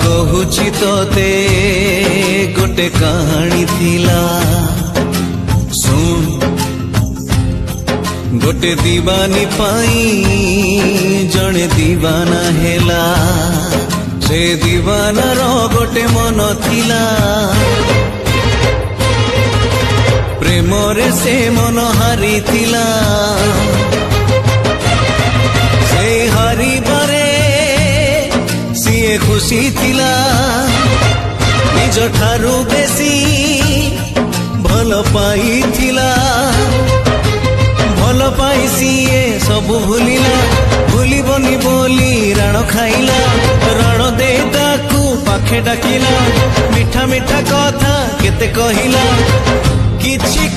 कहुची तोते गोटे कहानी थिला सुन गोटे दीवानी पाई जने दीवाना हेला से दीवाना रो गोटे मन थिला प्रेम रे से मन हारी थिला से हारी बारे खुशी थिला निज ठारू बेसी भल पाई थिला भल पाई सीए सबु भूलिला भूलिबनी बोली राण खाइला राण दे ताकू पाखे डाकिला मिठा मिठा कथा केते कहिला किछि